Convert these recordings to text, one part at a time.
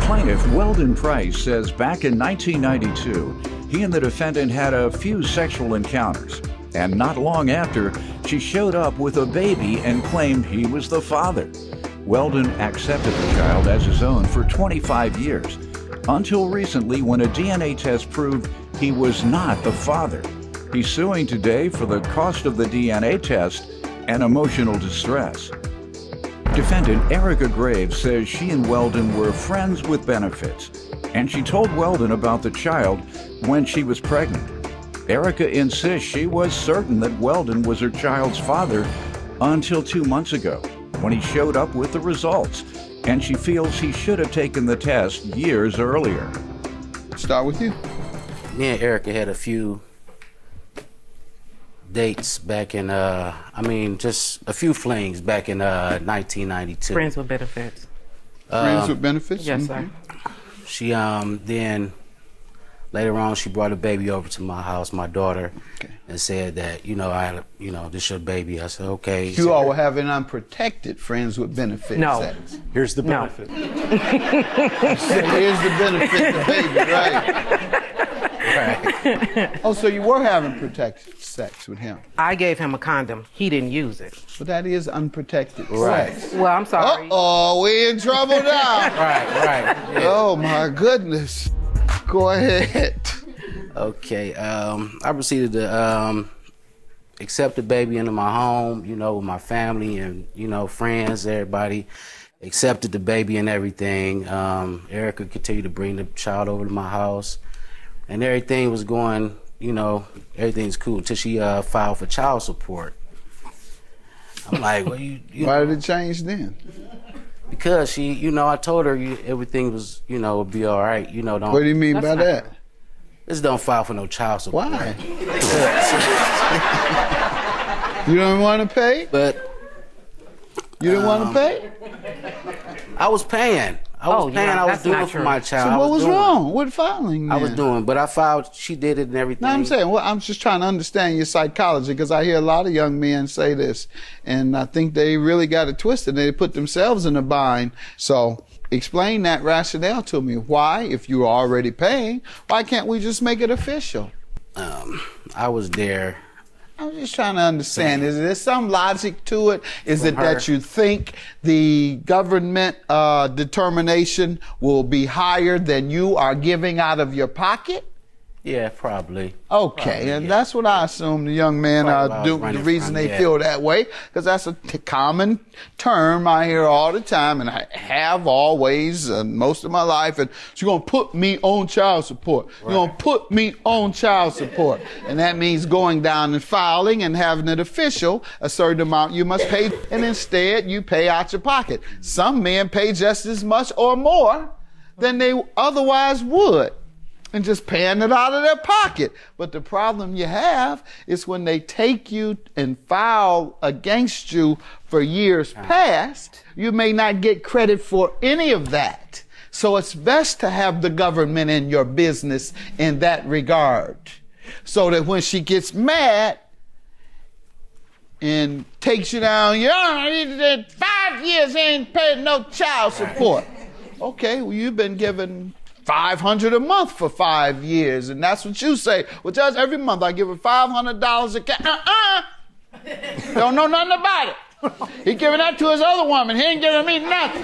Plaintiff Weldon Price says back in 1992, he and the defendant had a few sexual encounters, and not long after, she showed up with a baby and claimed he was the father. Weldon accepted the child as his own for 25 years, until recently when a DNA test proved he was not the father. He's suing today for the cost of the DNA test and emotional distress. Defendant Erica Graves says she and Weldon were friends with benefits, and she told Weldon about the child when she was pregnant. Erica insists she was certain that Weldon was her child's father until 2 months ago, when he showed up with the results, and she feels he should have taken the test years earlier. Start with you. Me and Erica had a few dates back in, just a few flings back in 1992. Friends with benefits. Friends with benefits? Yes, sir. She, then later on, she brought a baby over to my house, my daughter, and said that, this your baby. I said, okay. You all were having unprotected friends with benefits. No. Sex. Here's the benefit. Here's the benefit, the baby, right? Right. Oh, so you were having protected sex with him? I gave him a condom. He didn't use it. But that is unprotected Right. sex. Well, I'm sorry. Uh-oh, we in trouble now. Right. Yeah. Oh, my goodness. Go ahead. Okay, I proceeded to accept the baby into my home, with my family and, friends, everybody accepted the baby and everything. Erica continued to bring the child over to my house, and everything was going, everything's cool, till she filed for child support. I'm like, well, Why did it change then? Because she, I told her everything was, would be all right, don't. What do you mean by that? Just don't file for no child support. Why? You don't want to pay? But you didn't want to pay? I was paying. I was doing for my child. So what was wrong with filing then? I was doing, but I filed, she did it and everything. No, I'm saying, I'm just trying to understand your psychology, because I hear a lot of young men say this, and I think they really got it twisted. They put themselves in a bind. So explain that rationale to me. Why, if you're already paying, why can't we just make it official? I was there. I'm just trying to understand. Is there some logic to it? Is it that you think the government determination will be higher than you are giving out of your pocket? Yeah, probably. Okay, probably, and yeah. that's what I assume the young men do. The reason they feel that way, because that's a common term I hear all the time, and I have always, most of my life. And so you're gonna put me on child support. Right. You're gonna put me on child support, and that means going down and filing and having it official. A certain amount you must pay, and instead you pay out your pocket. Some men pay just as much or more than they otherwise would, and just paying it out of their pocket. But the problem you have is when they take you and file against you for years past, you may not get credit for any of that. So it's best to have the government in your business in that regard, so that when she gets mad and takes you down, you know, 5 years ain't paid no child support. Okay, well, you've been given $500 a month for 5 years, and that's what you say. Well, Judge, every month I give her $500 a cash. Don't know nothing about it. He giving that to his other woman. He ain't giving me nothing.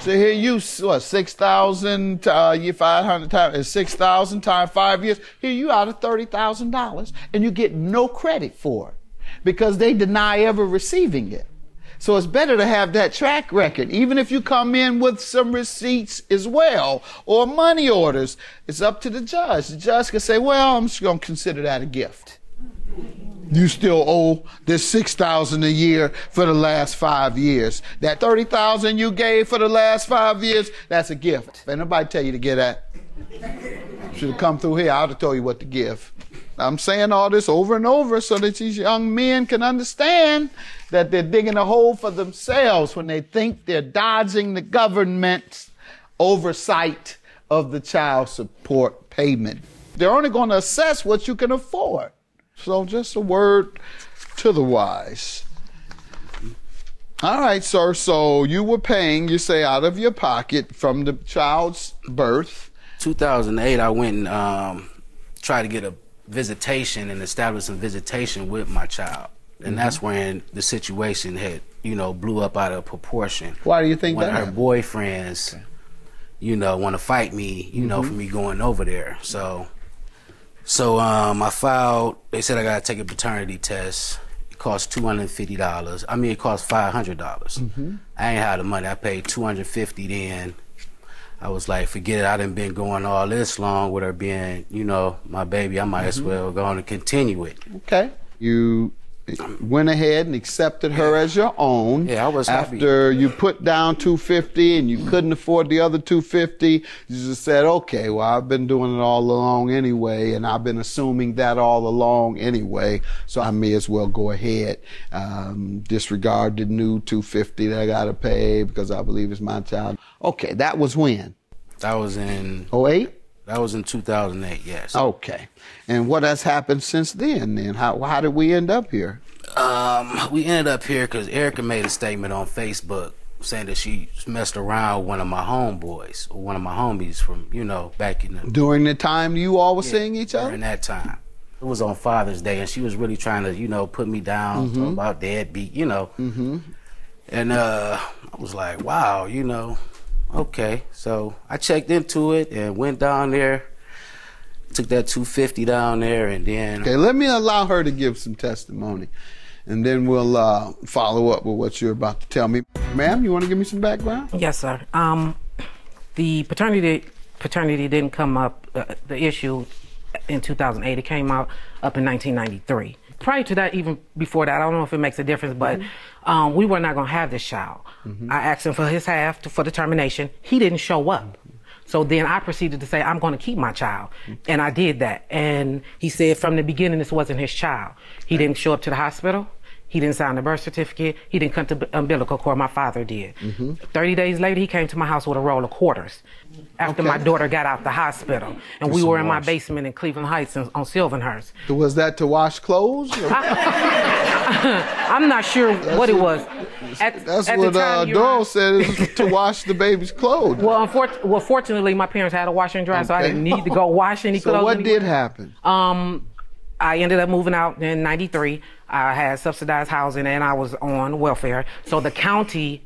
So here you, what, 6,000, you 500 times, 6,000 times 5 years. Here you out of $30,000, and you get no credit for it because they deny ever receiving it. So it's better to have that track record, even if you come in with some receipts as well, or money orders. It's up to the judge. The judge can say, well, I'm just going to consider that a gift. You still owe this $6,000 a year for the last 5 years. That $30,000 you gave for the last 5 years, that's a gift. Ain't nobody tell you to get that. Should have come through here. I would have told you what to give. I'm saying all this over and over so that these young men can understand that they're digging a hole for themselves when they think they're dodging the government's oversight of the child support payment. They're only going to assess what you can afford. So just a word to the wise. All right, sir. So you were paying, you say, out of your pocket from the child's birth. 2008, I went and tried to get a visitation and establish some visitation with my child. And that's when the situation had, you know, blew up out of proportion. Why do you think that? One of her boyfriends, you know, want to fight me, you know, for me going over there. So I filed, they said I got to take a paternity test. It cost $250. I mean, it cost $500. I ain't had the money. I paid $250 then. I was like, forget it. I done been going all this long with her being, you know, my baby. I might as well go on and continue it. Okay. You went ahead and accepted her as your own. Yeah, I was happy. After you put down $250 and you couldn't afford the other $250, you just said, okay, well, I've been doing it all along anyway, and I've been assuming that all along anyway, so I may as well go ahead, disregard the new $250 that I got to pay because I believe it's my child. Okay, that was when? That was in... '08? That was in 2008, yes. Okay. And what has happened since then? How did we end up here? We ended up here because Erica made a statement on Facebook saying that she messed around with one of my homeboys, or one of my homies from, you know, back in the... During the time you all were seeing each other? During that time. It was on Father's Day, and she was really trying to, you know, put me down about deadbeat, you know. And I was like, wow, you know, okay. So I checked into it and went down there, took that $250 down there, and then... Okay, let me allow her to give some testimony, and then we'll follow up with what you're about to tell me. Ma'am, you want to give me some background? Yes, sir. The paternity didn't come up, the issue in 2008. It came up in 1993. Prior to that, even before that, I don't know if it makes a difference, but we were not going to have this child. I asked him for his half for the termination. He didn't show up. So then I proceeded to say, I'm going to keep my child. And I did that. And he said from the beginning, this wasn't his child. He didn't show up to the hospital. He didn't sign the birth certificate. He didn't come to umbilical cord. My father did. 30 days later, he came to my house with a roll of quarters after my daughter got out the hospital. And we were in my basement in Cleveland Heights on Sylvanhurst. Was that to wash clothes? I'm not sure what it was. That's what Doyle said, is to wash the baby's clothes. Well, fortunately, my parents had a washer and dryer, so I didn't need to go wash any clothes. So what did happen? I ended up moving out in '93. I had subsidized housing and I was on welfare. So the county,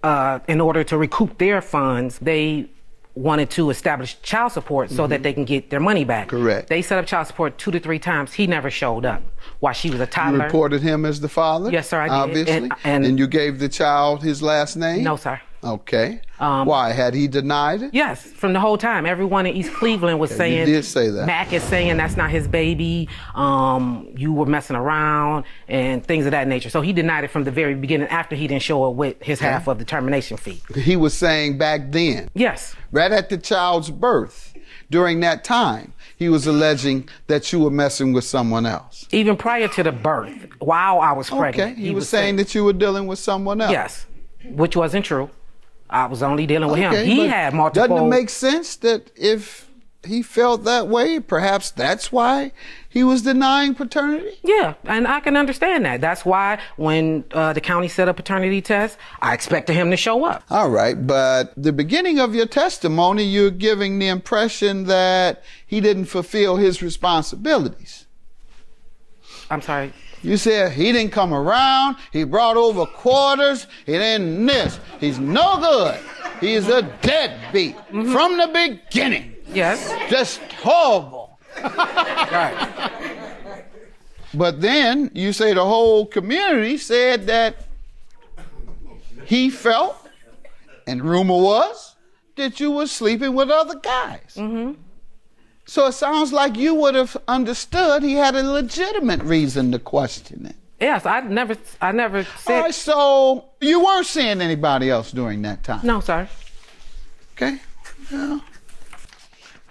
in order to recoup their funds, they wanted to establish child support so that they can get their money back. Correct. They set up child support 2 to 3 times. He never showed up while she was a toddler. You reported him as the father? Yes, sir, I did. Obviously. And you gave the child his last name? No, sir. Okay. Why? Had he denied it? Yes, from the whole time. Everyone in East Cleveland was saying... You did say that. Mac is saying that's not his baby. You were messing around and things of that nature. So he denied it from the very beginning after he didn't show up with his half of the termination fee. He was saying back then? Yes. Right at the child's birth, during that time, he was alleging that you were messing with someone else. Even prior to the birth, while I was pregnant. Okay, he was saying that you were dealing with someone else. Yes, which wasn't true. I was only dealing with him. He had multiple... Doesn't it make sense that if he felt that way, perhaps that's why he was denying paternity? Yeah, and I can understand that. That's why when the county set up paternity tests, I expected him to show up. All right, but the beginning of your testimony, you're giving the impression that he didn't fulfill his responsibilities. I'm sorry. You said he didn't come around, he brought over quarters, he didn't this. He's no good. He's a deadbeat from the beginning. Yes. Just horrible. Right. But then you say the whole community said that he felt, and rumor was, that you were sleeping with other guys. So it sounds like you would have understood he had a legitimate reason to question it. Yes, I never said... All right, so you weren't seeing anybody else during that time? No, sir. Okay. Yeah.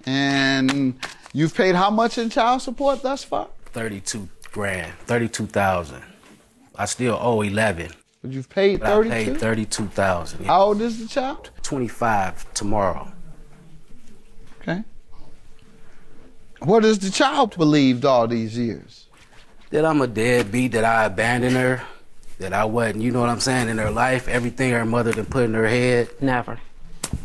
And you've paid how much in child support thus far? 32 grand, 32,000. I still owe 11. But you've paid 32? I paid 32,000. Yeah. How old is the child? 25 tomorrow. Okay. What has the child believed all these years? That I'm a deadbeat, that I abandoned her, that I wasn't, you know what I'm saying, in her life, everything her mother done put in her head. Never.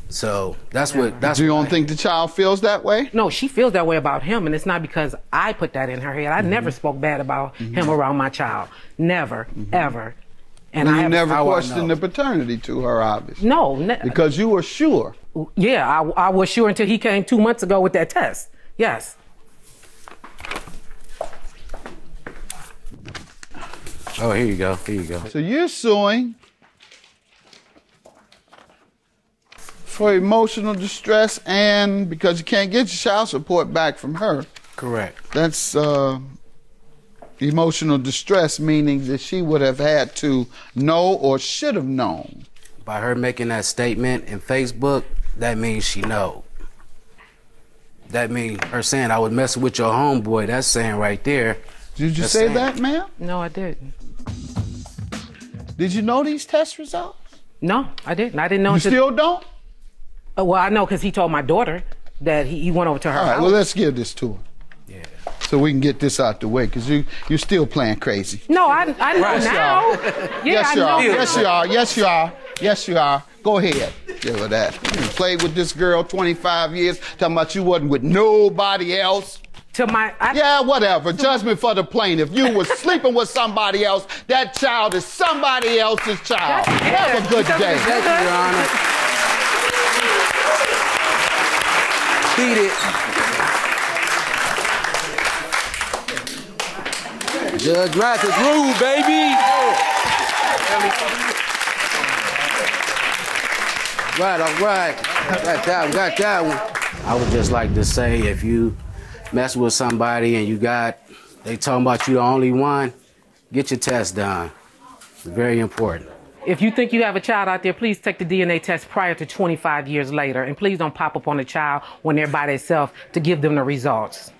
So that's Never. what, that's You don't what think the child feels that way? No, she feels that way about him, and it's not because I put that in her head. I never spoke bad about him around my child. Never, ever. And You I have never how I questioned know. the paternity to her, obviously. No. Because you were sure. Yeah, I was sure until he came 2 months ago with that test. Yes. Oh, here you go, here you go. So you're suing for emotional distress and because you can't get your child support back from her. Correct. That's emotional distress, meaning that she would have had to know or should have known. By her making that statement in Facebook, that means she know. That means her saying, I was messing with your homeboy, that's saying right there. Did you That's say saying. that, ma'am? No, I didn't. Did you know these test results? No, I didn't. I didn't know. You until- still don't? Well, I know because he told my daughter that he went over to her All right, house. well, let's give this to her. Yeah. So we can get this out the way, because you're still playing crazy. No, I know Right. now. Yeah, Yes, you I know. are. Yes, you are. Yes, you are. Yes, you are. Go ahead. Give her that. You played with this girl 25 years, talking about you wasn't with nobody else. To my, Yeah, whatever. Judgment for the plaintiff. You was sleeping with somebody else. That child is somebody else's child. Have a good day. Thank you, Your Honor. Beat it. Judge Rath's rule, baby. Right, all right. Got that one. I would just like to say, if you mess with somebody and they talking about you the only one, get your test done. It's very important. if you think you have a child out there, please take the DNA test prior to 25 years later. And please don't pop up on the child when they're by themselves to give them the results.